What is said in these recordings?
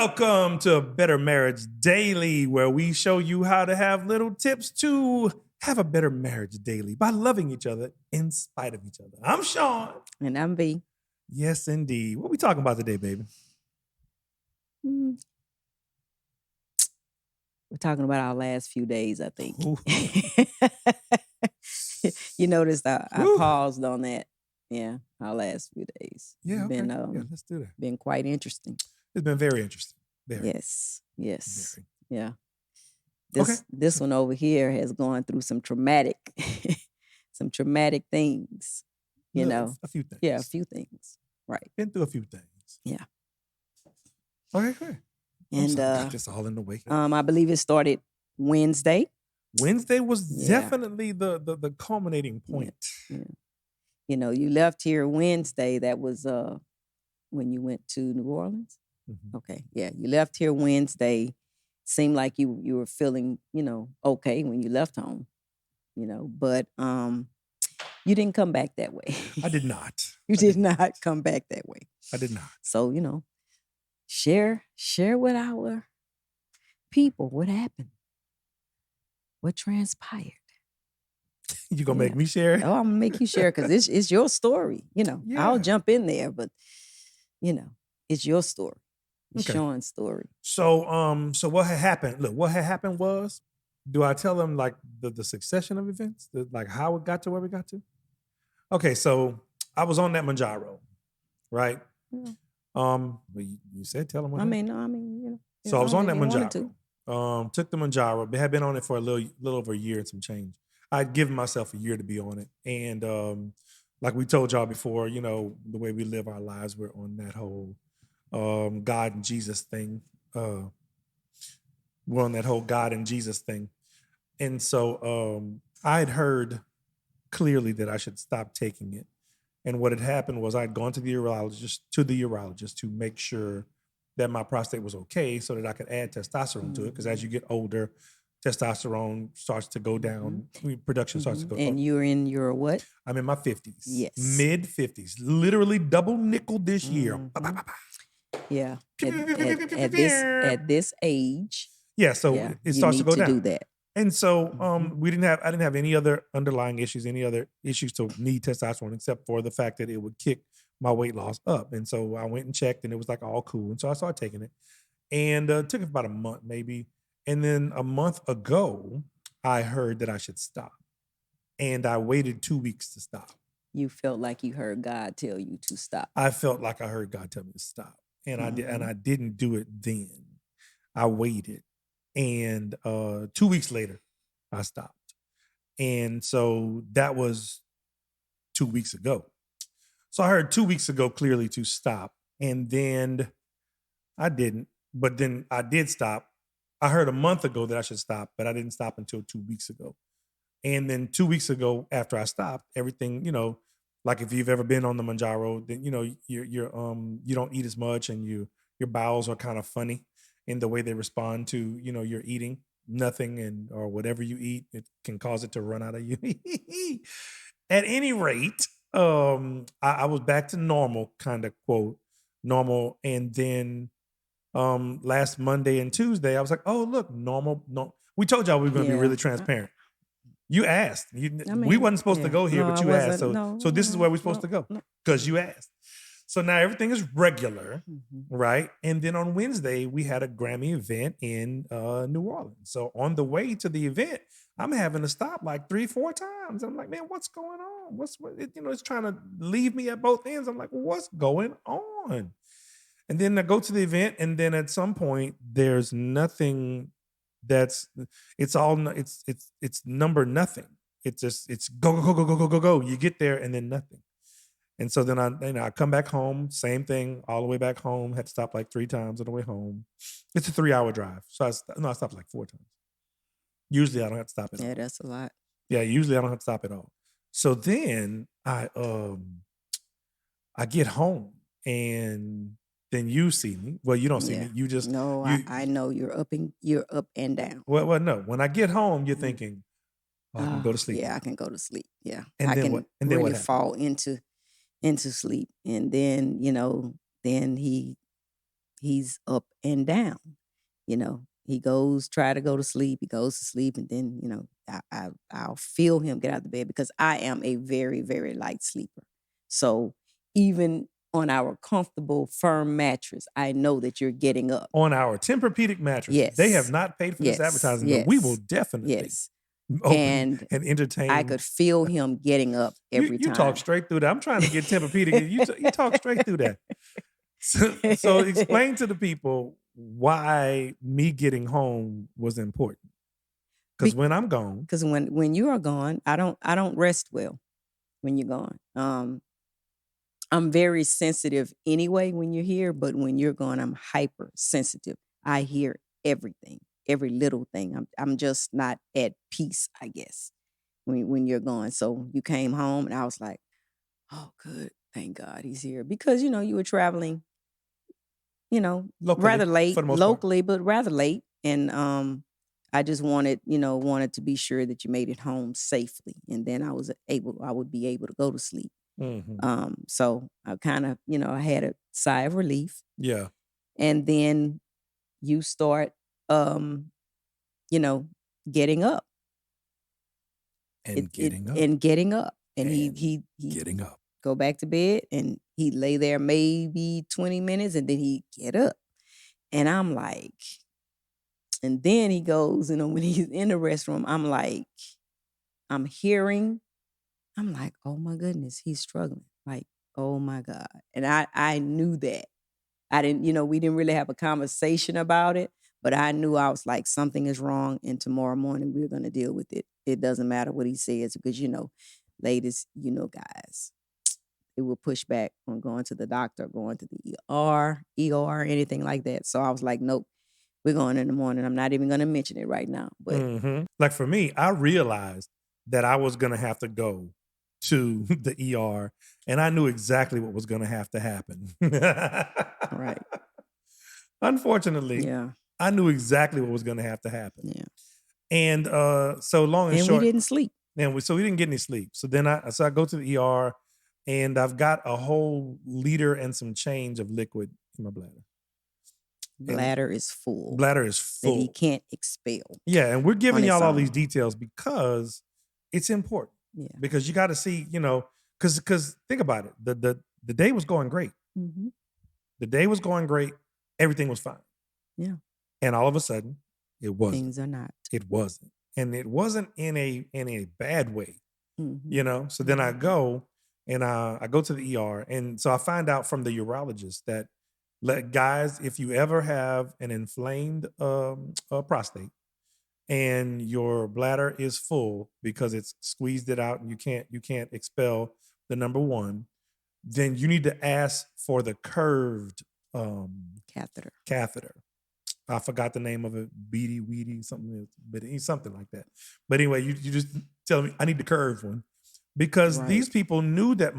Welcome to Better Marriage Daily, where we show you how to have little tips to have a better marriage daily by loving each other in spite of each other. I'm Sean. And I'm V. Yes, indeed. What we talking about today, baby? We're talking about our last few days, I think. You noticed I paused on that. Yeah, our last few days. Yeah, okay. Let's do that. Been quite interesting. It's been very interesting. Very. Yes. Very. Yeah. This one over here has gone through some traumatic things. You know, a few things. Yeah, a few things. Right. Been through a few things. Yeah. Okay, good. And got this all in the way. I believe it started Wednesday. Wednesday was definitely the culminating point. Yeah. You know, you left here Wednesday. That was when you went to New Orleans. Mm-hmm. Okay. Yeah. You left here Wednesday. Seemed like you were feeling, okay when you left home, but you didn't come back that way. I did not. You did not come back that way. I did not. So, share with our people what happened. What transpired. You gonna make me share it? Oh, I'm gonna make you share because it's your story. I'll jump in there, but it's your story. It's Sean's story. So what had happened? Look, what had happened was, do I tell them like the succession of events, like how it got to where we got to? Okay, so I was on that Manjaro, right? Yeah. You said tell them what. No, So I was on that Manjaro. Took the Manjaro. Had been on it for a little over a year and some change. I'd given myself a year to be on it, and like we told y'all before, the way we live our lives, we're on that whole God and Jesus thing. We're on that whole God and Jesus thing. And so I had heard clearly that I should stop taking it. And what had happened was I'd gone to the urologist to make sure that my prostate was okay so that I could add testosterone to it. Because as you get older, testosterone starts to go down. Production starts to go up. And you're in your what? I'm in my 50s. Yes. Mid 50s. Literally double nickel this year. Yeah. At this age. Yeah, so it starts to go down. You need to do that. And so I didn't have any other underlying issues, any other issues to need testosterone except for the fact that it would kick my weight loss up. And so I went and checked and it was like all cool. And so I started taking it and took it for about a month maybe. And then a month ago, I heard that I should stop. And I waited 2 weeks to stop. You felt like you heard God tell you to stop. I felt like I heard God tell me to stop. And I didn't do it then. I waited. And 2 weeks later, I stopped. And so that was 2 weeks ago. So I heard 2 weeks ago clearly to stop. And then I didn't. But then I did stop. I heard a month ago that I should stop, but I didn't stop until 2 weeks ago. And then 2 weeks ago, after I stopped, everything, like if you've ever been on the Manjaro, then you don't eat as much and your bowels are kind of funny in the way they respond to your eating. Nothing or whatever you eat, it can cause it to run out of you. At any rate, I was back to normal, kind of quote normal, and then last Monday and Tuesday, I was like, oh look, normal. No, we told y'all we were going to be really transparent. You asked. We wasn't supposed to go here, but you asked. So this is where we're supposed to go because you asked. So now everything is regular, right? And then on Wednesday, we had a Grammy event in New Orleans. So on the way to the event, I'm having to stop like 3-4 times. I'm like, man, what's going on? It's trying to leave me at both ends. I'm like, what's going on? And then I go to the event, and then at some point, there's nothing. It's number nothing. It's go. You get there and then nothing. And so then I come back home, same thing, all the way back home. Had to stop like 3 times on the way home. It's a 3-hour drive. So I stopped like 4 times. Usually I don't have to stop at all. Yeah, that's a lot. Yeah, usually I don't have to stop at all. So then I get home and then you see me. Well, you don't see me. You just I know you're up and down. Well, no. When I get home, you're thinking, I can go to sleep. Yeah, I can go to sleep. Yeah, and I then can what? And then really what fall into sleep, and then then he he's up and down. You know, he try to go to sleep. He goes to sleep, and then I'll feel him get out of the bed because I am a very, very light sleeper. So even on our comfortable, firm mattress, I know that you're getting up. On our Tempur-Pedic mattress, Yes. they have not paid for this Yes. advertising, but we will Yes. definitely Yes. open and entertain. I could feel him getting up every You time. talk straight through that. I'm trying to get Tempur-Pedic. You talk straight through that. So explain to the people why me getting home was important. Because when I'm gone, Because when you are gone, I don't rest well when you're gone. I'm very sensitive anyway when you're here, but when you're gone, I'm hypersensitive. I hear everything, every little thing. I'm just not at peace, I guess, when you're gone. So you came home, and I was like, oh, good, thank God he's here, because you were traveling, locally, rather late, for the most locally, but rather late, and I just wanted to be sure that you made it home safely, and then I would be able to go to sleep. part. So I kind of, I had a sigh of relief. Yeah. And then you start, getting up. And getting up. And getting up. And And he getting up. go back to bed, and he'd lay there maybe 20 minutes, and then he'd get up. And I'm like, and then he goes, when he's in the restroom, I'm like, I'm like, oh my goodness, he's struggling. Like, oh my God. And I knew that. I didn't, we didn't really have a conversation about it, but I knew, I was like, something is wrong, and tomorrow morning we're going to deal with it. It doesn't matter what he says, because, ladies, guys, it will push back on going to the doctor, going to the ER, anything like that. So I was like, nope, we're going in the morning. I'm not even going to mention it right now. But like for me, I realized that I was going to have to go to the ER, and I knew exactly what was going to have to happen. Right. Unfortunately, Yeah. I knew exactly what was going to have to happen. Yeah. And so long and And short, we didn't sleep. so we didn't get any sleep. So then I go to the ER, and I've got a whole liter and some change of liquid in my bladder. Bladder is full. Bladder is full. That he can't expel. Yeah, and we're giving y'all all own. these details because it's important. Yeah. Because you got to see, because think about it. The day was going great. Mm-hmm. The day was going great. Everything was fine. Yeah. And all of a sudden, it wasn't. Things are not. It wasn't. And it wasn't in a bad way. Mm-hmm. So then I go, and I go to the ER, and so I find out from the urologist that, guys, if you ever have an inflamed prostate and your bladder is full because it's squeezed it out and you can't expel the number one, then you need to ask for the curved catheter. I forgot the name of it, beady weedy something, but something like that. But anyway, you just tell me I need the curved one, because these people knew that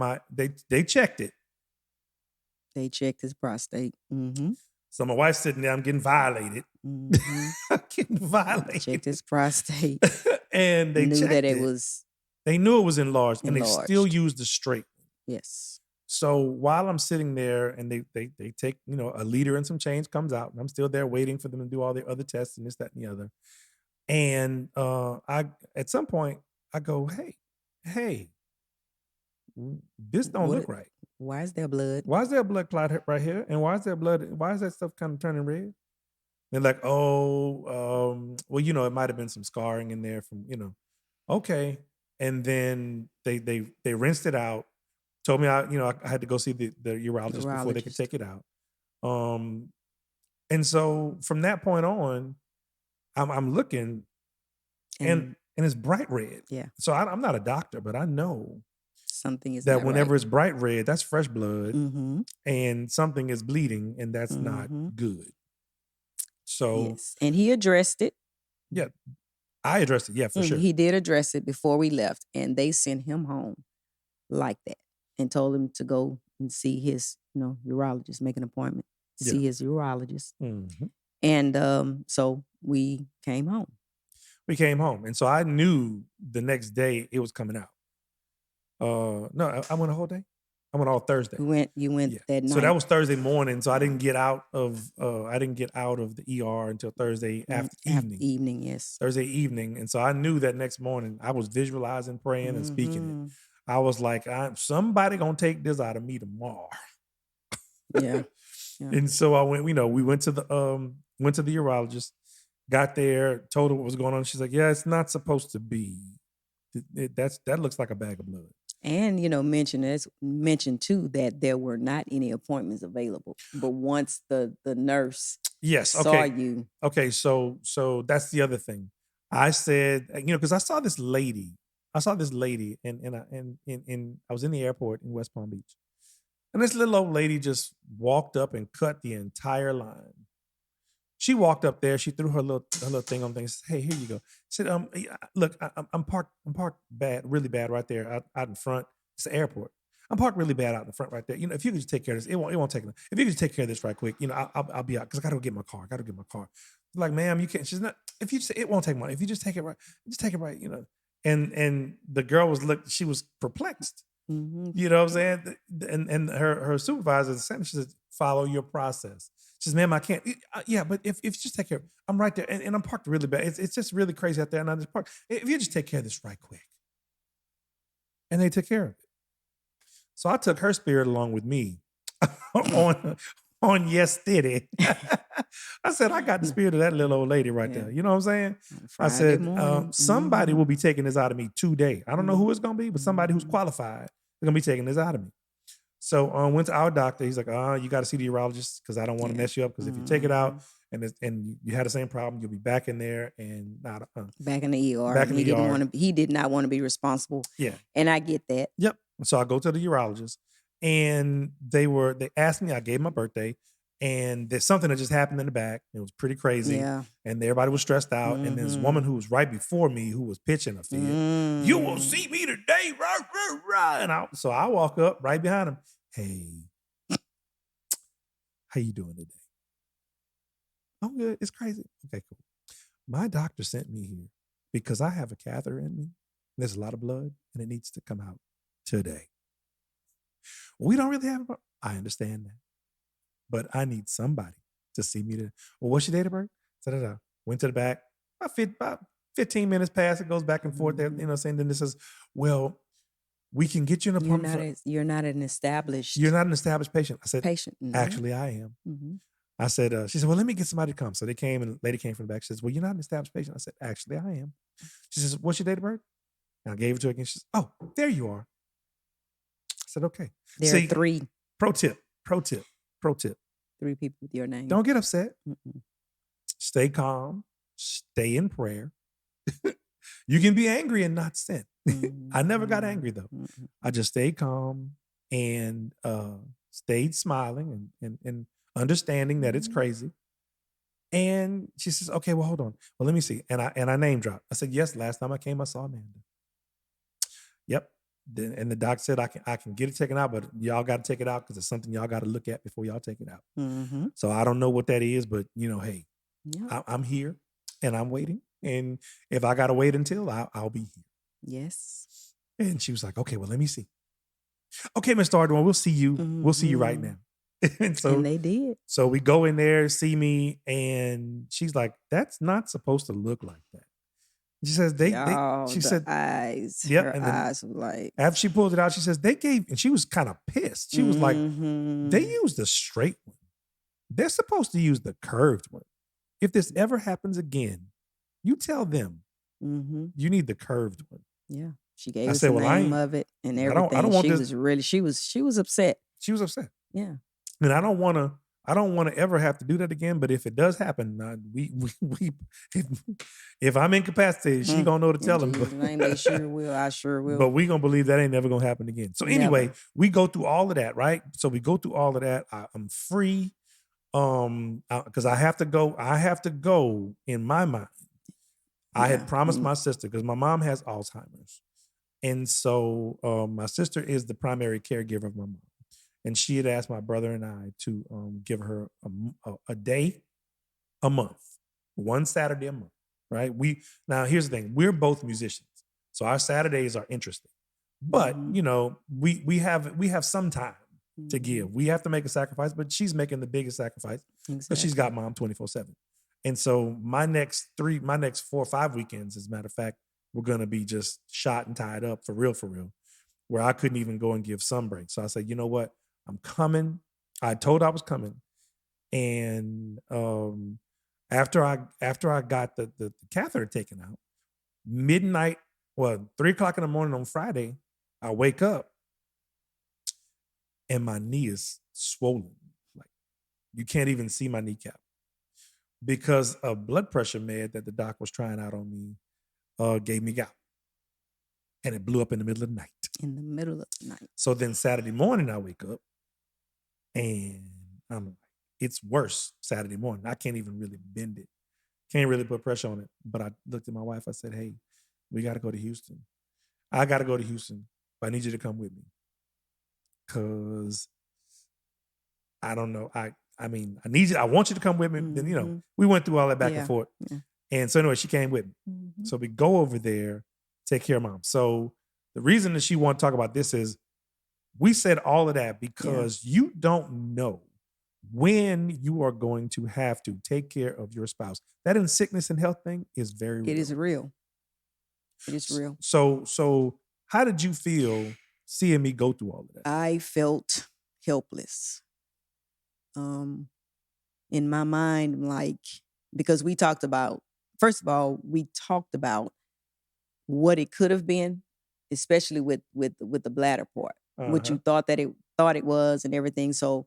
they checked it. They checked his prostate. Mm-hmm. So my wife's sitting there, I'm getting violated. Mm-hmm. I'm getting violated. Checked his prostate. And they knew that it was. They knew it was enlarged, and they still used the straight one. Yes. So while I'm sitting there, and they take, a liter and some change comes out, and I'm still there waiting for them to do all their other tests and this, that, and the other. And at some point I go, hey, this don't look right. Why is there blood? Why is there a blood clot right here? And why is there blood? Why is that stuff kind of turning red? They're like, well, it might have been some scarring in there from, okay. And then they rinsed it out, told me I had to go see the urologist before they could take it out. And so from that point on, I'm looking, and it's bright red. Yeah. So I'm not a doctor, but I know something is that whenever it's bright red, that's fresh blood, mm-hmm. and something is bleeding, and that's not good. So yes, and he addressed it. Yeah, I addressed it. Yeah, for sure. He did address it before we left, and they sent him home like that and told him to go and see his, urologist, make an appointment, see his urologist. Mm-hmm. And so we came home. And so I knew the next day it was coming out. No, I went a whole day. I went all Thursday. You went Yeah. that night. So that was Thursday morning. So I didn't get out of the ER until Thursday after evening. Evening, yes. Thursday evening. And so I knew that next morning I was visualizing, praying, and speaking it. I was like, somebody gonna take this out of me tomorrow. Yeah. And so I went, we went to the urologist, got there, told her what was going on. She's like, yeah, it's not supposed to be. That looks like a bag of blood. And mention too that there were not any appointments available. But once the nurse saw you. Okay, so that's the other thing. I said, because I saw this lady. And I was in the airport in West Palm Beach. And this little old lady just walked up and cut the entire line. She walked up there. She threw her little thing on things. Hey, here you go. She said, look, I'm parked really bad right there out in front. It's the airport. I'm parked really bad out in the front right there. If you could just take care of this, it won't take long. If you could just take care of this right quick, I'll be out because I got to get my car. Like, ma'am, you can't. She's not. If you just, it won't take money. If you just take it right, And the girl she was perplexed. Mm-hmm. You know what I'm saying? And her supervisor said, she said, follow your process. She says, ma'am, I can't. Yeah, but if you just take care of it, I'm right there. And I'm parked really bad. It's just really crazy out there. And I just parked. If you just take care of this right quick. And they took care of it. So I took her spirit along with me on yesterday. I said, I got the spirit of that little old lady right there. You know what I'm saying? Friday I said, morning. somebody will be taking this out of me today. I don't know who it's going to be, but somebody who's qualified is going to be taking this out of me. So went to our doctor. He's like, you got to see the urologist because I don't want to mess you up because if you take it out and you had the same problem, you'll be back in there and not back in the ER. Back in the ER. He did not want to be responsible. Yeah. And I get that. Yep. So I go to the urologist and they asked me, I gave my birthday. And there's something that just happened in the back. It was pretty crazy. Yeah. And everybody was stressed out. And there's a woman who was right before me who was pitching a fit. You will see me today. Rah. And so I walk up right behind him. Hey, how you doing today? I'm good. It's crazy. Okay, cool. My doctor sent me here because I have a catheter in me. There's a lot of blood and it needs to come out today. We don't really have I understand that. But I need somebody to see me well, what's your date of birth? Da-da-da. Went to the back. About 15 minutes past, it goes back and forth there, saying, then it says, well, we can get you an appointment. You're not an established patient. I said, patient. Actually, I am. I said, she said, well, let me get somebody to come. So they came and the lady came from the back. She says, well, you're not an established patient. I said, actually, I am. She says, what's your date of birth? And I gave it to her again. She says, oh, there you are. I said, okay. There are 3. Pro tip. 3 people with your name. Don't get upset. Stay calm. Stay in prayer. You can be angry and not sin. I never got angry though. I just stayed calm and stayed smiling and understanding that it's crazy. And she says, okay, well, hold on. Well, let me see. And I name dropped. I said, yes, last time I came, I saw Amanda. Yep. And the doc said, I can get it taken out, but y'all got to take it out because it's something y'all got to look at before y'all take it out. So I don't know what that is, but hey, I'm here and I'm waiting. And if I got to wait until, I'll be here. Yes. And she was like, okay, well, let me see. Okay, Mr. Ardoin, we'll see you. We'll see you right now. And they did. So we go in there, see me, and she's like, that's not supposed to look like that. She says she said eyes. Yep, her and then eyes were like after she pulled it out, she says and she was kind of pissed. She was like, they used the straight one. They're supposed to use the curved one. If this ever happens again, you tell them you need the curved one. Yeah. She gave us the name of it and everything. I don't want she was upset. She was upset. Yeah. And I don't want to ever have to do that again. But if it does happen, if I'm incapacitated, she gonna know to tell them. They sure will. I sure will. But we gonna believe that ain't never gonna happen again. So anyway, we go through all of that, right? So we go through all of that. I'm free, because I have to go. I have to go in my mind. I had promised my sister because my mom has Alzheimer's, and so my sister is the primary caregiver of my mom. And she had asked my brother and I to give her a day, a month, one Saturday a month, right? Now here's the thing: we're both musicians, so our Saturdays are interesting. But Mhm. you know, we have some time to give. Mhm. We have to make a sacrifice, but she's making the biggest sacrifice because she's got Exactly. mom 24/7. And so my next 4 or 5 weekends, as a matter of fact, were gonna be just shot and tied up for real, where I couldn't even go and give some breaks. So I said, you know what? I'm coming. I told I was coming. And after I got the catheter taken out, midnight, well, 3 o'clock in the morning on Friday, I wake up and my knee is swollen. Like you can't even see my kneecap because a blood pressure med that the doc was trying out on me gave me gout, and it blew up in the middle of the night. In the middle of the night. So then Saturday morning I wake up and I'm like, it's worse Saturday morning. I can't even really bend it. Can't really put pressure on it. But I looked at my wife. I said, hey, we got to go to Houston. I got to go to Houston, but I need you to come with me. Cause I don't know. I mean, I need you. I want you to come with me. Then, you know, Mhm. we went through all that back and Yeah. forth. Yeah. And so anyway, she came with me. Mhm. So we go over there, take care of mom. So the reason that she want to talk about this is we said all of that because you don't know when you are going to have to take care of your spouse. That in sickness and health thing is very real. It is real. It is real. So how did you feel seeing me go through all of that? I felt helpless. In my mind, like, because we talked about, first of all, we talked about what it could have been, especially with the bladder part, what Uh-huh. you thought it was and everything. So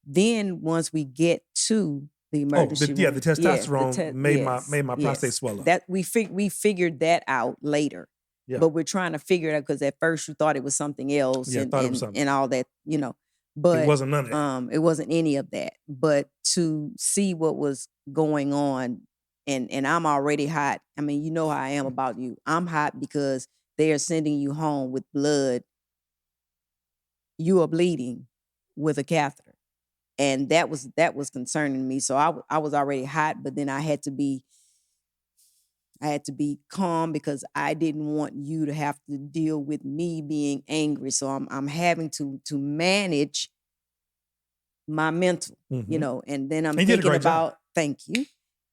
then once we get to the Oh, emergency room, the testosterone made my prostate yes, swell up. that we figured that out later. Yeah. But we're trying to figure it out because at first you thought it was something else, Yeah, I thought it was something. and all that, you know. But It wasn't none of that. it wasn't any of that. But to see what was going on, and I'm already hot. I mean, you know how I am about you. I'm hot because they are sending you home with blood. You are bleeding with a catheter, and that was concerning me. So I was already hot, but then I had to be calm because I didn't want you to have to deal with me being angry. So I'm having to manage my mental, you Mhm. know, and then I'm And you did a thinking great job. about, thank you.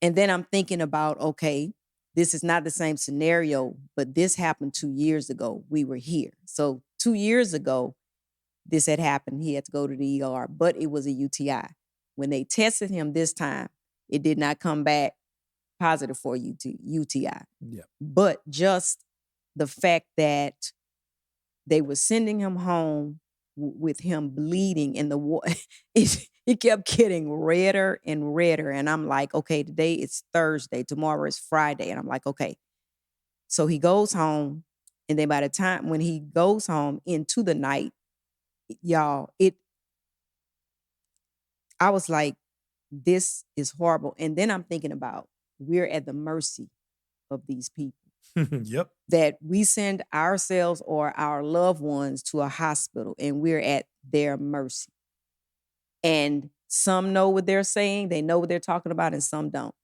And then I'm thinking about, okay, this is not the same scenario, but this happened 2 years ago. We were here. So 2 years ago, this had happened. He had to go to the ER, but it was a UTI. When they tested him this time, it did not come back positive for UTI. Yeah. But just the fact that they were sending him home with him bleeding in the water, it kept getting redder and redder. And I'm like, okay, today it's Thursday, tomorrow is Friday. And I'm like, okay. So he goes home. And then by the time when he goes home into the night, y'all, I was like, this is horrible. And then I'm thinking about we're at the mercy of these people. Yep. That we send ourselves or our loved ones to a hospital and we're at their mercy. And some know what they're saying, they know what they're talking about, and some don't.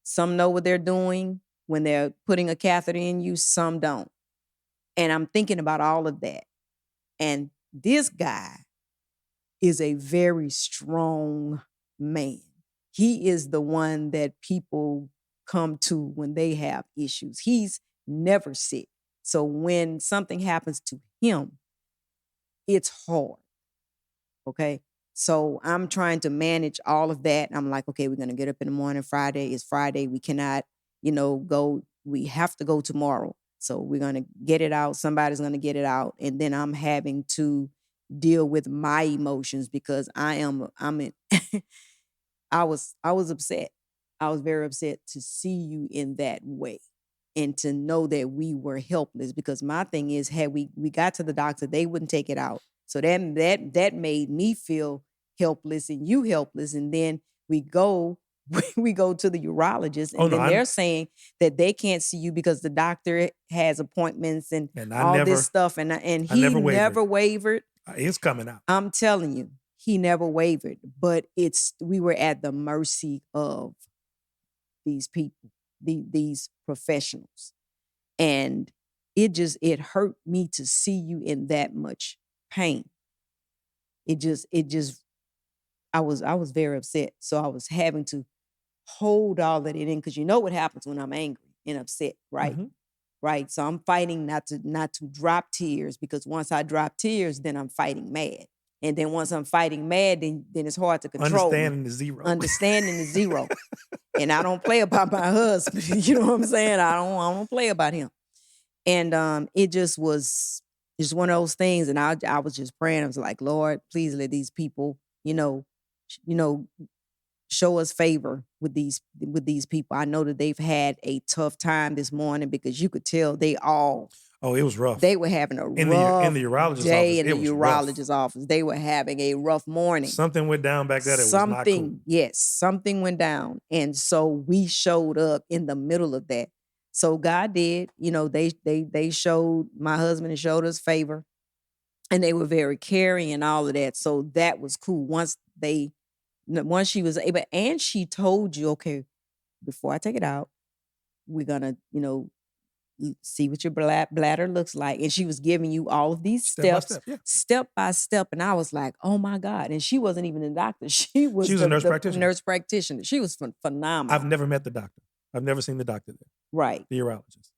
Some know what they're doing when they're putting a catheter in you, some don't. And I'm thinking about all of that. And this guy is a very strong man. He is the one that people come to when they have issues. He's never sick. So when something happens to him, it's hard. Okay. So I'm trying to manage all of that. I'm like, okay, we're going to get up in the morning. Friday is Friday. We cannot, go. We have to go tomorrow. So we're going to get it out. Somebody's going to get it out. And then I'm having to deal with my emotions because I was upset. I was very upset to see you in that way and to know that we were helpless because my thing is had we got to the doctor, they wouldn't take it out. So that made me feel helpless and you helpless. And then we go we go to the urologist and Oh no, then they're saying that they can't see you because the doctor has appointments and I all never this stuff. And he never wavered. never wavered. It's coming out. I'm telling you, he never wavered, but we were at the mercy of these people, these professionals. And it hurt me to see you in that much pain. It just I was very upset. So I was having to hold all of it in, because you know what happens when I'm angry and upset, right? Mhm. Right. So I'm fighting not to drop tears, because once I drop tears, then I'm fighting mad. And then once I'm fighting mad, then it's hard to control me. Understanding is zero. Understanding is zero. And I don't play about my husband. You know what I'm saying? I don't play about him. And it just was just one of those things. And I was just praying. I was like, Lord, please let these people, show us favor with these people. I know that they've had a tough time this morning, because you could tell they all Oh, it was rough. they were having a in rough the urologist's day office, in it the was rough. urologist's office. They were having a rough morning. Something went down back there. It was not cool. Yes, something went down. And so we showed up in the middle of that. So God did, they showed, my husband and showed us favor, and they were very caring and all of that. So that was cool. Once she was able, and she told you, okay, before I take it out, we're gonna, see what your bladder looks like. And she was giving you all of these steps, step by step. And I was like, oh my God. And she wasn't even a doctor. She was a nurse practitioner. Nurse practitioner. She was phenomenal. I've never met the doctor. I've never seen the doctor there. Right. The urologist.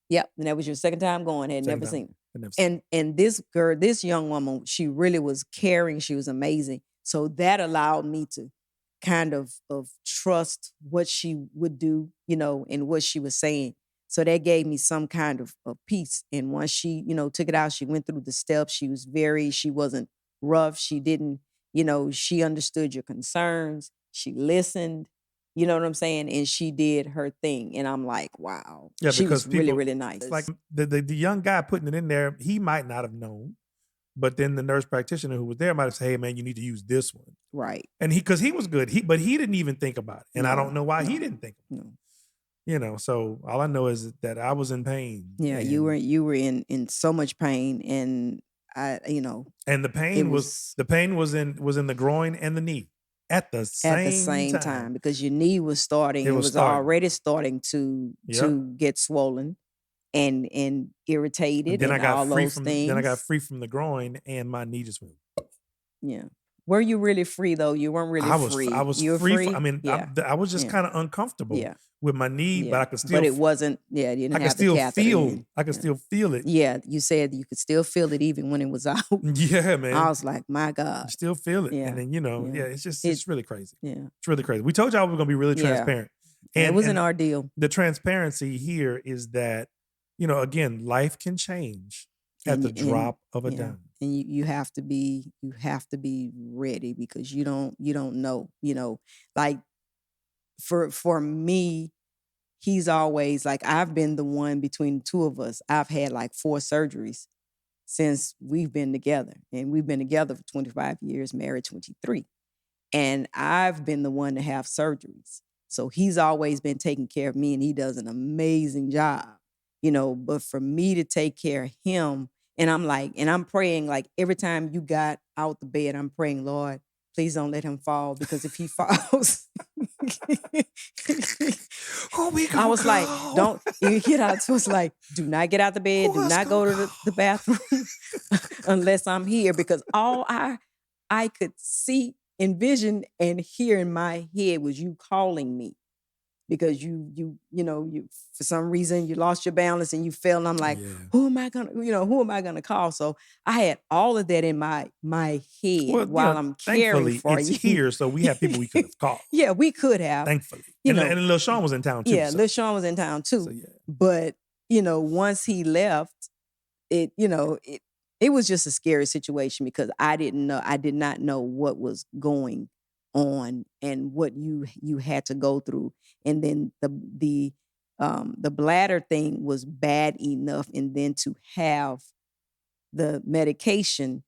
Yep. And that was your second time going. Had never seen her. And this girl, this young woman, she really was caring. She was amazing. So that allowed me to kind of trust what she would do, and what she was saying. So that gave me some kind of peace. And once she, took it out, she went through the steps. She wasn't rough. She didn't, she understood your concerns. She listened, you know what I'm saying? And she did her thing. And I'm like, wow. Yeah, she because was really, really nice. Like the young guy putting it in there, he might not have known. But then the nurse practitioner who was there might have said, hey, man, you need to use this one. Right. And because he was good, but he didn't even think about it. And I don't know why he didn't think about it. So all I know is that I was in pain. Yeah, you were in so much pain, and and the pain was in the groin and the knee at the same time, because your knee was starting. It was already starting to get swollen and irritated, then and I got all free those from things. Then I got free from the groin, and my knee just went. Yeah. Were you really free though? You weren't really free. I was you were free. free? I was just kind of uncomfortable with my knee, but I could still. But it wasn't. Yeah, you didn't I could have still the catheter feel. in. I could still feel it. Yeah, you said you could still feel it even when it was out. Yeah, man. I was like, my God. You still feel it, Yeah. and then it's really crazy. Yeah, it's really crazy. We told y'all we were gonna be really transparent, and it was an ordeal. The transparency here is that again, life can change at the drop of a dime. And you have to be ready, because you don't know, like for me, he's always like, I've been the one between the two of us. I've had like 4 surgeries since we've been together, and we've been together for 25 years, married 23. And I've been the one to have surgeries. So he's always been taking care of me, and he does an amazing job, but for me to take care of him, and I'm praying, like every time you got out the bed, I'm praying, Lord, please don't let him fall, because if he falls, I was like, don't you get out. So it's like, do not get out the bed, do not go to the bathroom unless I'm here, because all I could see, envision, and hear in my head was you calling me. Because you for some reason you lost your balance and you fell, and I'm like, who am I gonna call? So I had all of that in my head while I'm caring for you. It's here, so we have people we could have called. Yeah, we could have. Thankfully, and Lil Sean was in town too. Yeah, Lil Sean was in town too. So, yeah. But once he left, it was just a scary situation, because I did not know what was going on and what you had to go through. And then the bladder thing was bad enough, and then to have the medication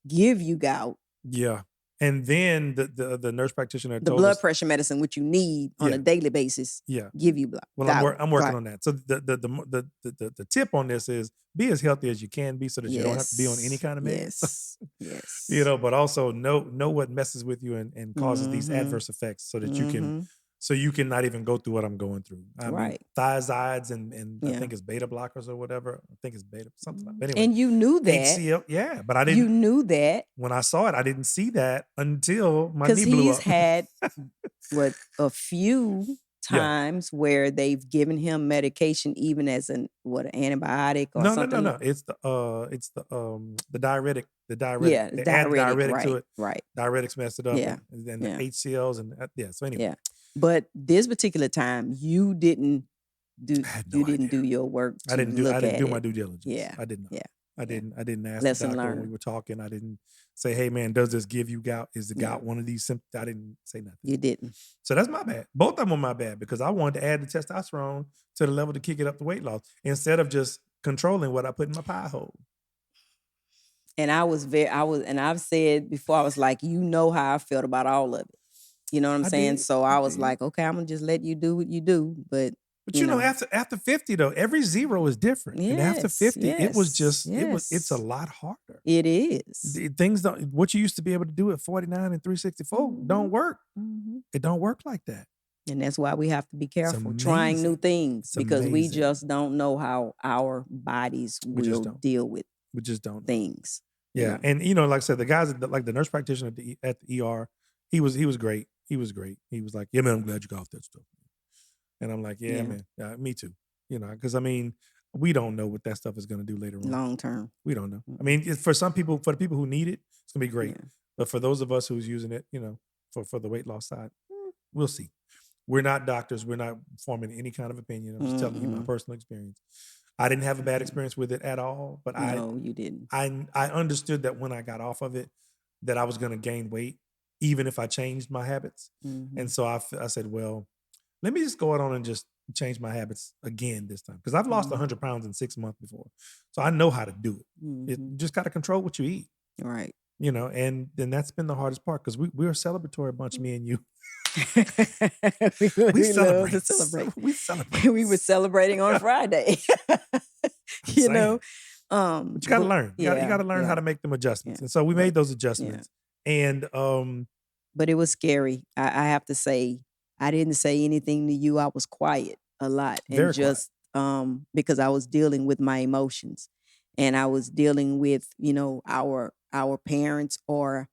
give you gout. Yeah. And then the nurse practitioner the told blood us, pressure medicine, which you need on a daily basis, give you gout. Well, I'm working on that. So the tip on this is be as healthy as you can be, so that you don't have to be on any kind of meds. Yes. But also know what messes with you and causes these adverse effects, so that you can So you cannot even go through what I'm going through. I mean, Right. thiazides and I Yeah. think it's beta blockers or whatever. I think it's beta something. But anyway, And you knew that. HCL, yeah, but I You didn't. knew that When I saw it, I didn't see that until my because knee blew he's up. had a few Yeah. times where they've given him medication even as an antibiotic or something. No. It's the diuretic. The diuretic. Yeah, They add the diuretic to it. Right. Diuretics messed it up. Yeah. And then Yeah. the HCLs and yeah. So anyway. Yeah. But this particular time, you didn't do I had no idea. do your work to I didn't do my due diligence. Yeah. I did not. Yeah. I didn't ask Lesson the doctor when learned. we were talking. I didn't say, "Hey man, does this give you gout? Is the gout one of these symptoms?" I didn't say nothing. You didn't. So that's my bad. Both of them were my bad because I wanted to add the testosterone to the level to kick it up the weight loss instead of just controlling what I put in my pie hole. And and I've said before, I was like, you know how I felt about all of it. You know what I'm saying? So I was like, okay, I'm gonna just let you do what you do. But you know, after 50 though, every zero is different. And after 50, it was just it's a lot harder. It is. Things don't what you used to be able to do at 49 and 364 don't work. It don't work like that. And that's why we have to be careful trying new things because we just don't know how our bodies will deal with we just don't things. Yeah. And you know, like I said, the guys like the nurse practitioner at the ER, he was great. He was great. He was like, "Yeah, man, I'm glad you got off that stuff." And I'm like, yeah. Man, me too. You know, because I mean, we don't know what that stuff is going to do later on. Long term. We don't know. I mean, for some people, for the people who need it, it's going to be great. Yeah. But for those of us who's using it, you know, for the weight loss side, we'll see. We're not doctors. We're not forming any kind of opinion. I'm just telling you my personal experience. I didn't have a bad experience with it at all. But no, you didn't. I understood that when I got off of it, that I was going to gain weight, even if I changed my habits. And so I said, well, let me just go on and just change my habits again this time. Because I've lost 100 pounds in 6 months before. So I know how to do it. You just got to control what you eat. Right. You know, and then that's been the hardest part because we're a celebratory bunch, me and you. we celebrate. We celebrate. We were celebrating on Friday. You know. But you got to learn. You got to learn how to make them adjustments. And so we made those adjustments. And but it was scary. I have to say, I didn't say anything to you. I was quiet a lot. And just because I was dealing with my emotions. And I was dealing with, you know, our parents are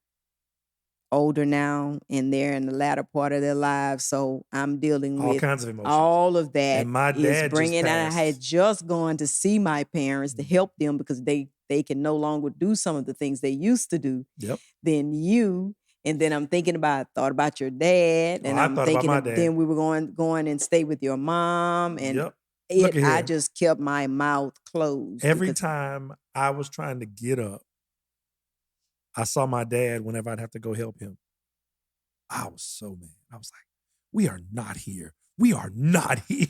older now and they're in the latter part of their lives. So I'm dealing with all kinds of emotions. All of that. And my dad and I had just gone to see my parents to help them because they can no longer do some of the things they used to do. Yep. Then you. And then I'm thought about your dad. And I'm thinking then we were going and stay with your mom. And I just kept my mouth closed. Every time I was trying to get up, I saw my dad whenever I'd have to go help him. I was so mad. I was like, we are not here. We are not here.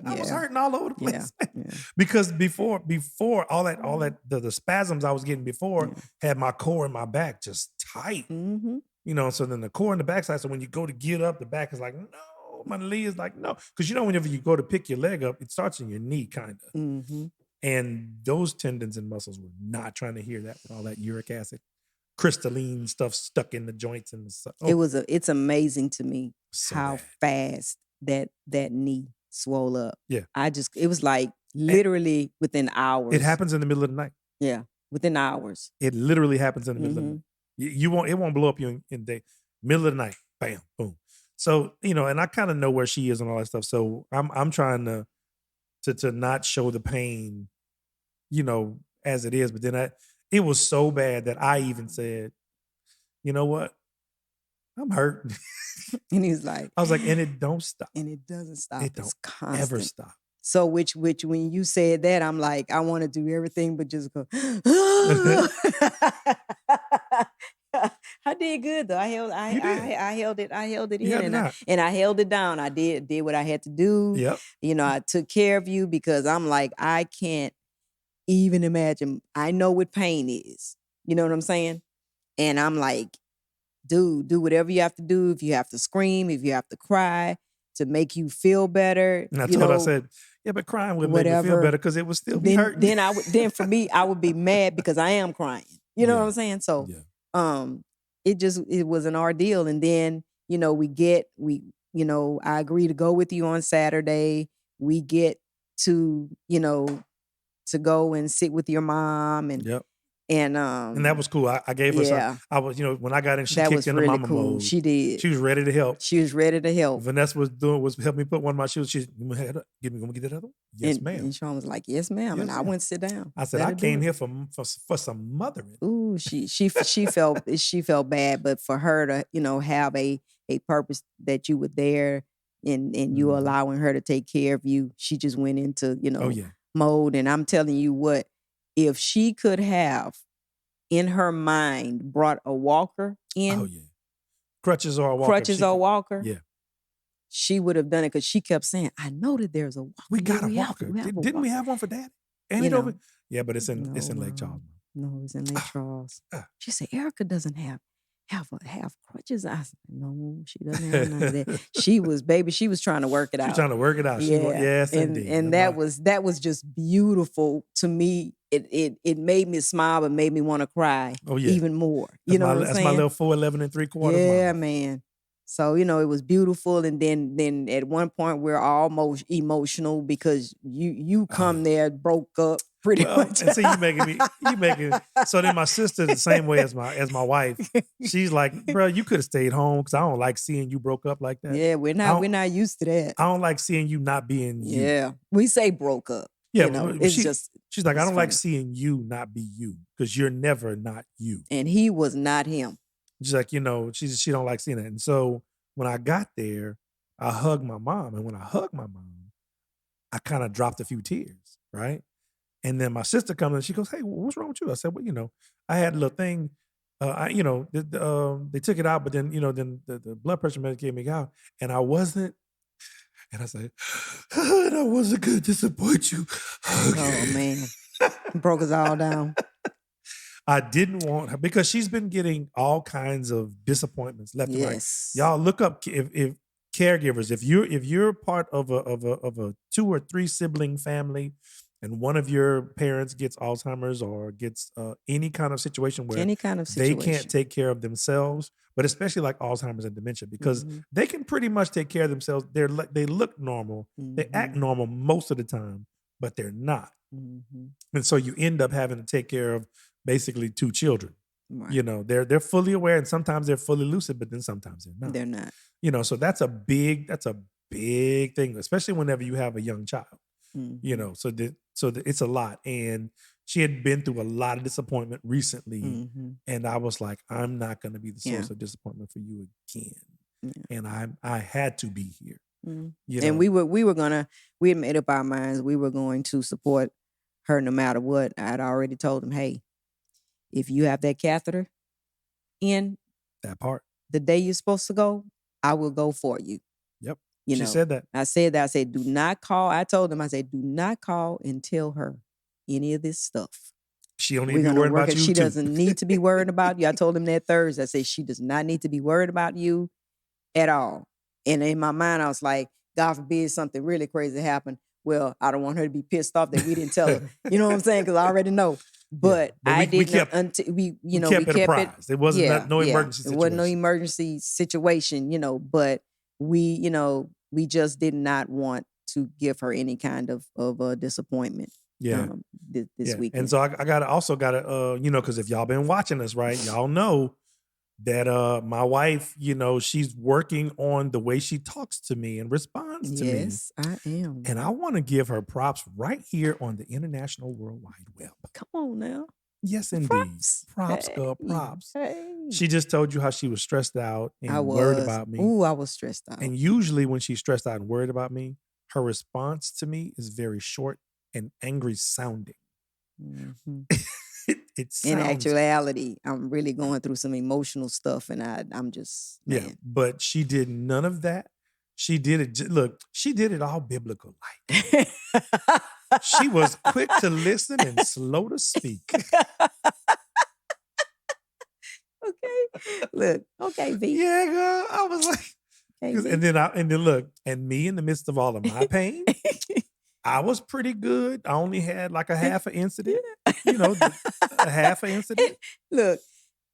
I was hurting all over the place. Because before all that the spasms I was getting before had my core and my back just tight. You know, so then the core and the backside. So when you go to get up, the back is like, no. My knee is like, no. Because you know, whenever you go to pick your leg up, it starts in your knee, kind of. And those tendons and muscles were not trying to hear that with all that uric acid, crystalline stuff stuck in the joints and the stuff. It's amazing to me how fast that knee swole up. Yeah. It was like literally within hours. It happens in the middle of the night. Yeah. Within hours. It literally happens in the middle of the night. It won't blow up you in the day. Middle of the night. Bam. Boom. So, you know, and I kind of know where she is and all that stuff. So I'm trying to not show the pain, you know, as it is. But then it was so bad that I even said, you know what? I'm hurt. And he's like, I was like, and it don't stop. And it doesn't stop. It don't ever stop. So which when you said that, I'm like, I want to do everything but just go. I did good though. I held it in, and I held it down. I did what I had to do. Yep. You know, I took care of you because I'm like, I can't even imagine. I know what pain is. You know what I'm saying? And I'm like, do whatever you have to do. If you have to scream, if you have to cry to make you feel better. And I said, yeah, but crying would make me feel better because it would still be hurting. Then for me, I would be mad because I am crying. You know what I'm saying? So, it was an ordeal. And then, I agree to go with you on Saturday. We get to, to go and sit with your mom and Yep. and And that was cool. I gave her some. I was, when I got in, she that kicked was into really mama cool. mode. She did. She was ready to help. She was ready to help. Vanessa was helping me put one of my shoes. She's, you want to get that other one? Yes, ma'am. And Sean was like, yes, ma'am. Yes, and I went sit down. I said, I came here for some mothering. Ooh, she felt bad, but for her to, have a purpose that you were there and you allowing her to take care of you, she just went into, mode. And I'm telling you what, if she could have in her mind brought a walker in. Oh, yeah. Crutches or a walker. Yeah. She would have done it because she kept saying, I know that there's a walker. We got a walker. Didn't we have one for Daddy? And over? Yeah, but it's in Lake Charles. No, it's in Lake Charles. She said, Erica doesn't have crutches. I said, no, she doesn't have none of that. She was trying to work it out. She was trying to work it out. Yeah. Yes, indeed. And that was just beautiful to me. It made me smile and made me want to cry even more. You know what I'm saying? That's my little 4'11 3/4. Yeah, man. So, it was beautiful. And then at one point we're almost emotional because you come there broke up pretty much. And see, you making so then my sister the same way as my wife. She's like, bro, you could have stayed home because I don't like seeing you broke up like that. Yeah, we're not used to that. I don't like seeing you not being you. Yeah. We say broke up. Yeah, she's like, I don't like seeing you not be you because you're never not you. And he was not him. She's like, she don't like seeing that. And so when I got there, I hugged my mom. And when I hugged my mom, I kind of dropped a few tears, right? And then my sister comes and she goes, hey, what's wrong with you? I said, well, I had a little thing. They took it out, but then, then the blood pressure medication me out. And I wasn't. And I said, I wasn't going to disappoint you. Okay. Oh, man. Broke us all down. I didn't want her because she's been getting all kinds of disappointments left and right. Y'all look up if caregivers. If you're part of a 2 or 3 sibling family, and one of your parents gets Alzheimer's or gets any kind of situation where they can't take care of themselves, but especially like Alzheimer's and dementia, because they can pretty much take care of themselves. They look normal, they act normal most of the time, but they're not. And so you end up having to take care of basically 2 children. Right. They're fully aware, and sometimes they're fully lucid, but then sometimes they're not. They're not. So that's a big thing, especially whenever you have a young child. So it's a lot. And she had been through a lot of disappointment recently. And I was like, I'm not going to be the source of disappointment for you again. Yeah. And I had to be here. And we had made up our minds. We were going to support her no matter what. I'd already told him, hey, if you have that catheter in that part, the day you're supposed to go, I will go for you. Yep. She said that. I said that. I said, do not call. I told him, I said, do not call and tell her any of this stuff. She don't need to be worried about you. She doesn't need to be worried about you. I told him that Thursday. I said, she does not need to be worried about you at all. And in my mind, I was like, God forbid something really crazy happened. Well, I don't want her to be pissed off that we didn't tell her. You know what I'm saying? Because I already know. But I didn't until we kept it. It wasn't no emergency situation. It wasn't no emergency situation, but we just did not want to give her any kind of a disappointment. Yeah. This weekend. And so I gotta, because if y'all been watching us, right, y'all know that my wife, she's working on the way she talks to me and responds to me. Yes, I am. And I want to give her props right here on the International World Wide Web. Come on now. Yes, indeed. Props, girl, props. Hey. She just told you how she was stressed out and worried about me. Ooh, I was stressed out. And usually when she's stressed out and worried about me, her response to me is very short and angry sounding. It sounds, in actuality, I'm really going through some emotional stuff, and I'm just but she did none of that. She did it. Look, she did it all biblical like. She was quick to listen and slow to speak. Okay, look, okay, V. Yeah, girl. I was like, okay, and then look, and me in the midst of all of my pain. I was pretty good. I only had like a half an incident, a half an incident. Look,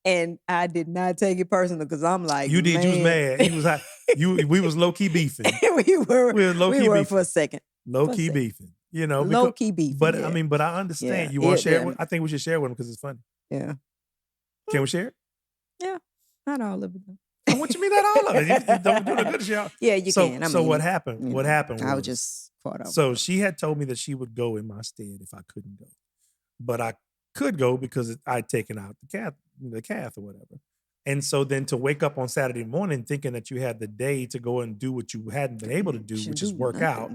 And I did not take it personal because I'm like, You did. You was man. mad. You was hot. We was low key beefing. we were low key beefing for a second. Low key beefing. You know, Low key beefing. But yeah. I mean, but I understand. Yeah, You want to share yeah. it? I think we should share it with them because it's funny. Yeah. Can we share it? Yeah. Not all of it though. What you mean not all of it? You don't do the good shit. Yeah, you can. So what happened? What happened I was just caught up. So she had told me that she would go in my stead if I couldn't go. But I could go because I'd taken out the cath or whatever. And so then to wake up on Saturday morning thinking that you had the day to go and do what you hadn't been able to do, which is work out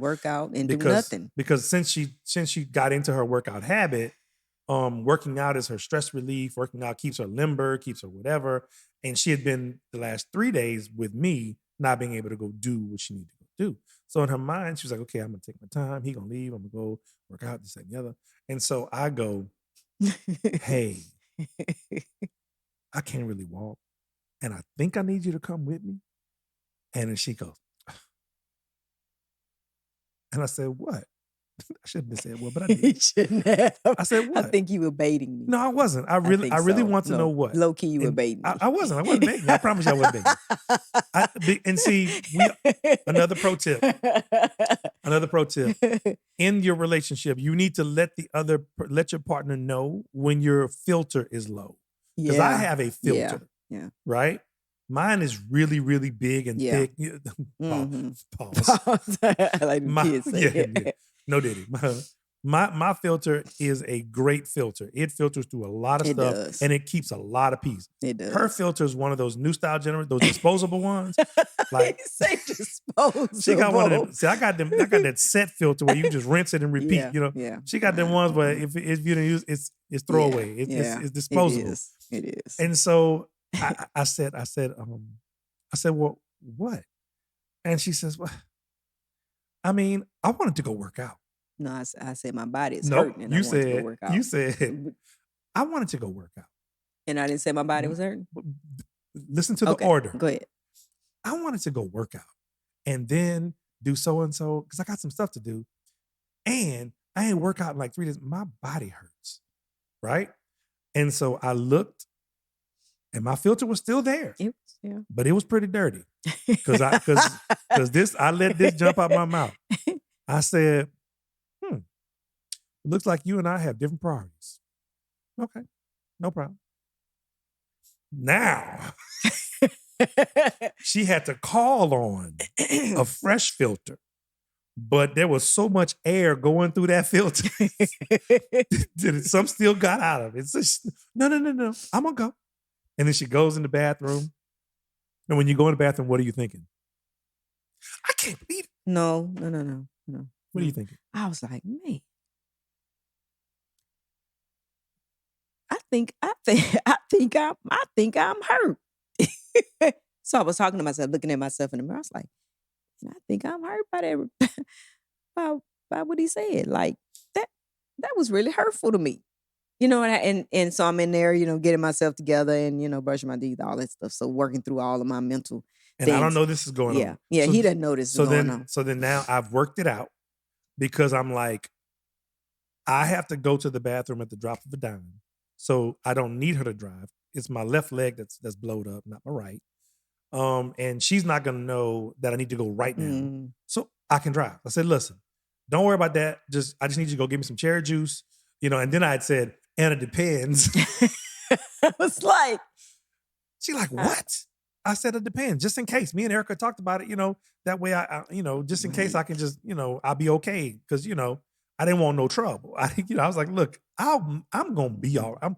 and do nothing. Because since she got into her workout habit, working out is her stress relief. Working out keeps her limber, keeps her whatever. And she had been the last 3 days with me not being able to go do what she needed to go do. So in her mind, she was like, okay, I'm going to take my time. He going to leave. I'm going to go work out, this, that, and the other. And so I go, hey, I can't really walk. And I think I need you to come with me. And then she goes, and I said, what? I shouldn't have said what, but I did. You shouldn't have. I said, what? I think you were baiting me. No, I wasn't. I really want to know what. Low key, you were baiting me. I wasn't baiting. I promise you I wasn't baiting. And see, another pro tip. In your relationship, you need to let your partner know when your filter is low. Because I have a filter. Yeah. Right? Mine is really, really big and thick. Pause. Like the kids say. Yeah. No diddy. My filter is a great filter. It filters through a lot of stuff does. and it keeps a lot of peace. It does. Her filter is one of those new style generators, those disposable ones. Like say disposable. She got one of them. See, I got that set filter where you just rinse it and repeat. Yeah. She got them ones where if you don't use it's throwaway. It's disposable. It is. And so I said, well, what? And she says, well, I mean, I wanted to go work out. No, I said my body is hurting and I wanted to go work out. You said, I wanted to go work out. And I didn't say my body was hurting? Listen to the order. Go ahead. I wanted to go work out and then do so-and-so because I got some stuff to do. And I ain't work out in like 3 days. My body hurts, right? And so I looked and my filter was still there. But it was pretty dirty. Because I let this jump out my mouth. I said, looks like you and I have different priorities. Okay, no problem. Now, she had to call on a fresh filter, but there was so much air going through that filter that some still got out of it. So no, I'm gonna go. And then she goes in the bathroom. And when you go in the bathroom, what are you thinking? I can't believe it. No. What are you thinking? I was like, man. I think I'm hurt. So I was talking to myself, looking at myself in the mirror. I was like, I think I'm hurt by that, by what he said. Like that was really hurtful to me. And so I'm in there, getting myself together and, brushing my teeth, all that stuff. So working through all of my mental things. I don't know this is going on. Yeah, he doesn't know this is going on. So then now I've worked it out because I'm like, I have to go to the bathroom at the drop of a dime. So I don't need her to drive. It's my left leg that's blowed up, not my right. And she's not going to know that I need to go right now. So I can drive. I said, listen, don't worry about that. I just need you to go get me some cherry juice. And then I had said, and it depends. I was like, she like, what? I said, it depends. Just in case. Me and Erica talked about it, that way I just in case I can just, I'll be okay. Cause, I didn't want no trouble. I was like, look, I'm going to be all right.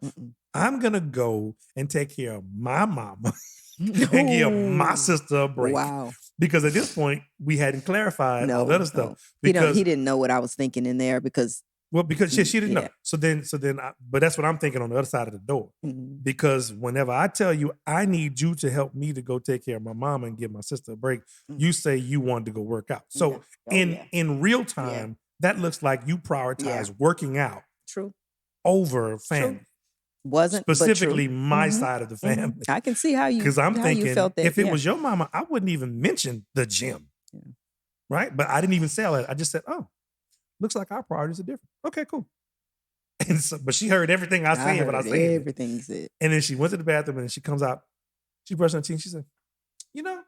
I'm going to go and take care of my mama and give my sister a break. Wow. Because at this point, we hadn't clarified all that other stuff. Because he didn't know what I was thinking in there because she didn't know. So then, but that's what I'm thinking on the other side of the door. Because whenever I tell you, I need you to help me to go take care of my mom and give my sister a break, you say you wanted to go work out. So in real time, that looks like you prioritize working out. True. Over family. True. Wasn't specifically my side of the family. I can see how you because I'm thinking you felt that, if it was your mama, I wouldn't even mention the gym. Right? But I didn't even say all that. I just said, oh, looks like our priorities are different. Okay, cool. And so, but she heard everything I said, but I heard said everything you said. And then she went to the bathroom and then she comes out. She brushed her teeth. She said, "You know,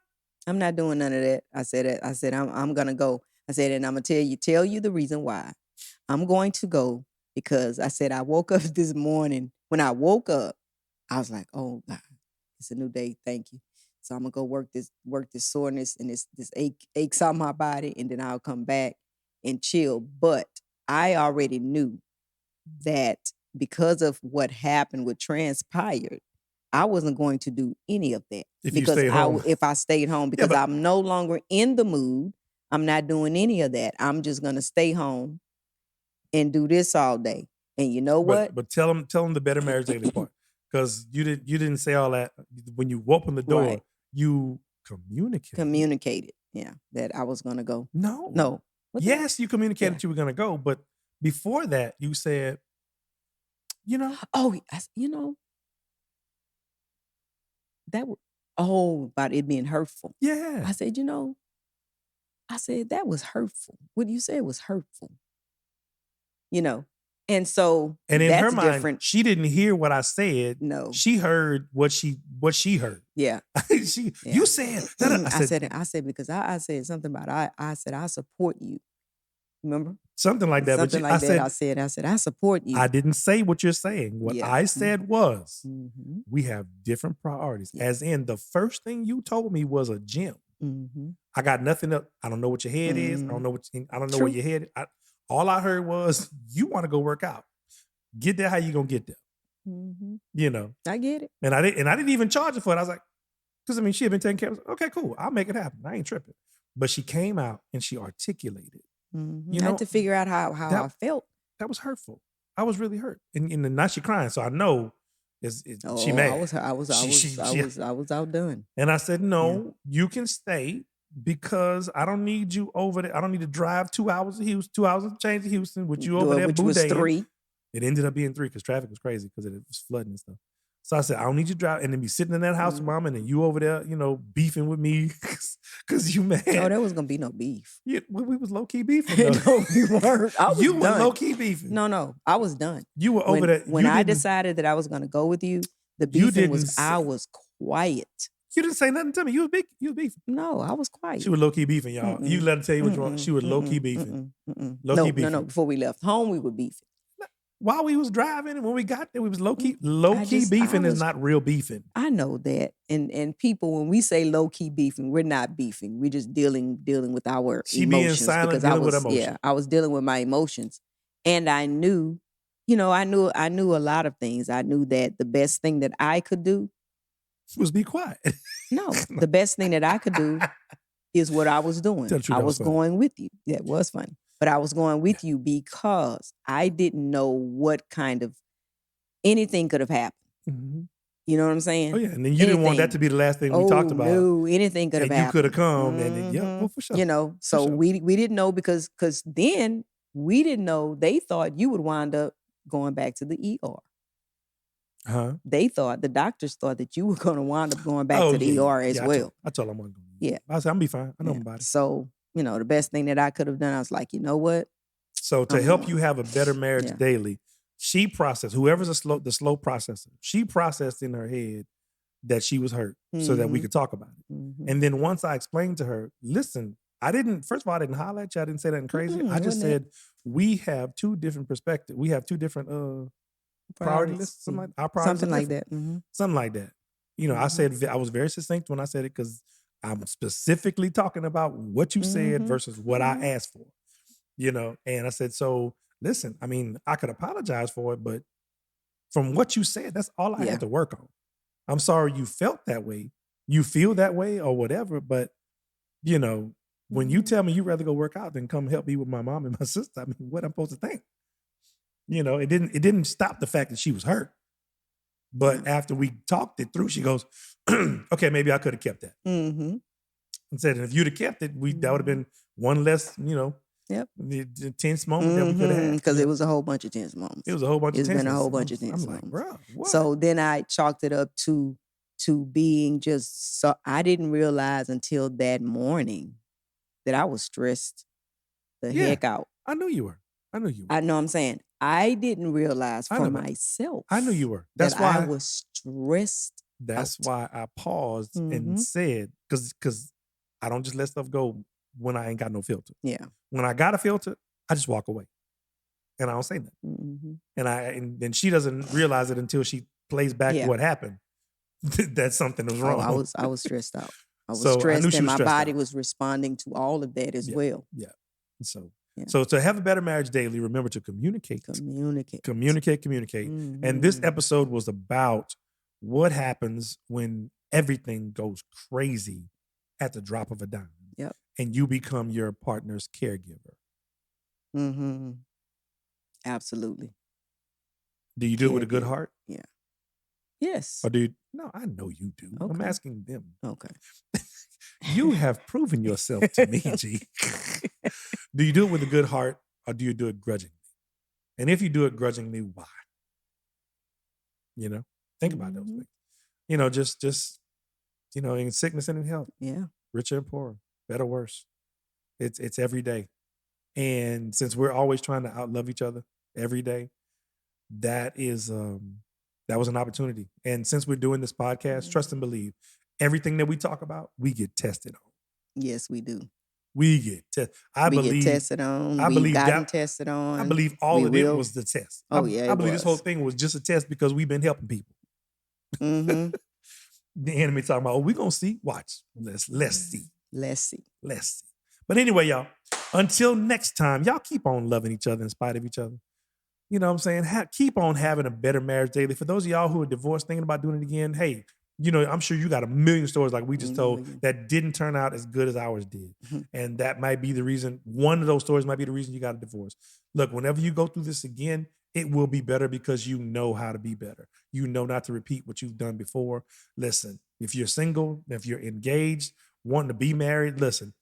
I'm not doing none of that. I said I'm gonna go. I said, and I'm gonna tell you the reason why. I'm going to go because I said I woke up this morning. When I woke up, I was like, oh God, it's a new day. Thank you. So I'm gonna go work this soreness and this aches out my body, and then I'll come back and chill. But I already knew that because of what happened, what transpired, I wasn't going to do any of that if you because stay home." if I stayed home because but- I'm no longer in the mood. I'm not doing any of that. I'm just gonna stay home and do this all day. And you know what? But tell them the better marriage daily part, because you didn't say all that when you opened the door. Right. You Communicated, yeah, that I was gonna go. No. What Yes, you communicated Yeah. you were gonna go, but before that, you said, you know, Oh, you know that. About it being hurtful. yeah. I said, that was hurtful. What you said was hurtful. And so And in that's her mind, different. she didn't hear what I said. No. She heard what she heard. Yeah. You said that. I said because I said something about I said I support you. Remember? Something like that. Something like that. I said I support you. I didn't say what you're saying. What I said was we have different priorities. Yeah. As in, the first thing you told me was a gym. I got nothing up. I don't know what your head is. I don't know where your head is. All I heard was you want to go work out. Get there. How you gonna get there? I get it. And I didn't even charge her for it. I was like, because she had been taking care of it. Okay, cool. I'll make it happen. I ain't tripping. But she came out and she articulated. I had to figure out how I felt. That was hurtful. I was really hurt. And now she crying. So I know she mad. I was outdone. And I said, no, you can stay because I don't need you over there. I don't need to drive 2 hours to Houston, 2 hours to change to Houston with you over there. Which was 3. It ended up being 3 because traffic was crazy because it was flooding and stuff. So I said, I don't need you to drive and then be sitting in that house, Mom, and then you over there, beefing with me because you mad. Oh, there was gonna be no beef. Yeah, we was low key beefing. No, we weren't. You were low key beefing. No, I was done. You were over there. When I decided that I was gonna go with you, the beefing was I was quiet. You didn't say nothing to me. You was beefing. No, I was quiet. She was low key beefing, y'all. You let her tell you what's wrong. She was low key beefing. Low key beefing. No. Before we left home, we were beefing. While we was driving and when we got there, we was low key. Low key beefing is not real beefing. I know that. And people, when we say low key beefing, we're not beefing. We're just dealing with our she emotions. Being silent, because dealing with emotions. Yeah, I was dealing with my emotions. And I knew, I knew a lot of things. I knew that the best thing that I could do was be quiet. No, the best thing that I could do is what I was doing. I was going with you. Yeah, it was funny. But I was going with you because I didn't know what kind of anything could have happened. You know what I'm saying? Oh, yeah. And then you didn't want that to be the last thing we talked about. No, anything could have happened. You could have come and well, for sure. So we didn't know because then we didn't know. They thought you would wind up going back to the ER. Huh? The doctors thought that you were going to wind up going back to the ER as well. I told them I wasn't going. Yeah. I said, I'm be fine. I know my body. So, the best thing that I could have done, I was like, you know what? So to help you have a better marriage daily, she processed, whoever's the slow processor, she processed in her head that she was hurt so that we could talk about it. And then once I explained to her, listen, first of all, I didn't holler at you. I didn't say nothing crazy. I just said, we have 2 different perspectives. We have 2 different priority lists, something like our priorities. Something like that. Something like that. I said, I was very succinct when I said it because I'm specifically talking about what you said versus what I asked for. And I said, so listen, I could apologize for it, but from what you said, that's all I had to work on. I'm sorry you felt that way. You feel that way or whatever, but when you tell me you'd rather go work out than come help me with my mom and my sister, what I'm supposed to think? It didn't stop the fact that she was hurt. But after we talked it through, she goes, okay, maybe I could have kept that. And said, if you'd have kept it, that would have been one less, the tense moment that we could have had. Because it was a whole bunch of tense moments. It was a whole bunch of tense moments. It's been a whole bunch of tense moments. I'm like, bro, what? So then I chalked it up to being so I didn't realize until that morning that I was stressed the heck out. I knew you were. I know you were. I know I'm saying I didn't realize I for know, but myself. I knew you were. That's that why I was stressed. That's out. why I paused and said, because I don't just let stuff go when I ain't got no filter. Yeah. When I got a filter, I just walk away. And I don't say nothing. And then she doesn't realize it until she plays back what happened. That something was wrong. I was stressed out. I was So I stressed, knew she and was my stressed body out. was responding to all of that as well. Yeah. So to have a better marriage daily, remember to communicate. Communicate. And this episode was about what happens when everything goes crazy at the drop of a dime. Yep. And you become your partner's caregiver. Absolutely. Do you do it with a good heart? Yeah. Yes. Or do you? No, I know you do. Okay. I'm asking them. Okay. You have proven yourself to me, G. Do you do it with a good heart or do you do it grudgingly? And if you do it grudgingly, why? Think about those things. Just in sickness and in health. Yeah. Richer and poorer, better, worse. It's every day. And since we're always trying to outlove each other every day, that was an opportunity. And since we're doing this podcast, trust and believe, everything that we talk about, we get tested on. Yes, we do. We get tested. Get tested on. We've gotten tested on. I believe all of it was the test. Oh, I believe this whole thing was just a test because we've been helping people. The enemy talking about, we're going to see. Watch. Let's see. Let's see. But anyway, y'all, until next time, y'all keep on loving each other in spite of each other. You know what I'm saying? Keep on having a better marriage daily. For those of y'all who are divorced, thinking about doing it again, hey, I'm sure you got a million stories like we just told that didn't turn out as good as ours did. And that might be the reason, one of those stories might be the reason you got a divorce. Look, whenever you go through this again, it will be better because you know how to be better. You know not to repeat what you've done before. Listen, if you're single, if you're engaged, wanting to be married, listen,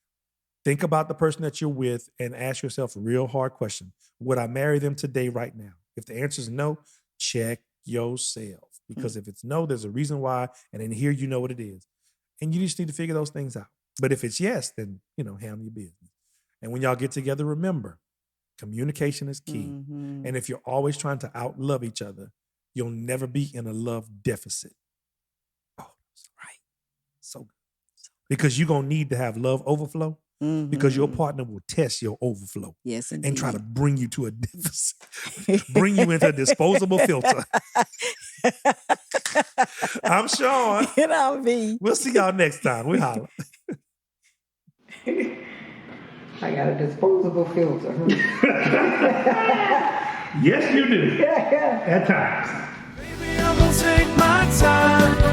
think about the person that you're with and ask yourself a real hard question. Would I marry them today, right now? If the answer is no, check yourself. Because if it's no, there's a reason why. And in here, you know what it is. And you just need to figure those things out. But if it's yes, then, handle your business. And when y'all get together, remember, communication is key. And if you're always trying to outlove each other, you'll never be in a love deficit. Oh, that's right. So good. Because you're going to need to have love overflow. Because your partner will test your overflow. Yes, indeed. And try to bring you to a deficit. Bring you into a disposable filter. I'm Sean. And I'm V. We'll see y'all next time. We holla. I got a disposable filter. Yes, you do. At times. Baby, I'm gonna take my time.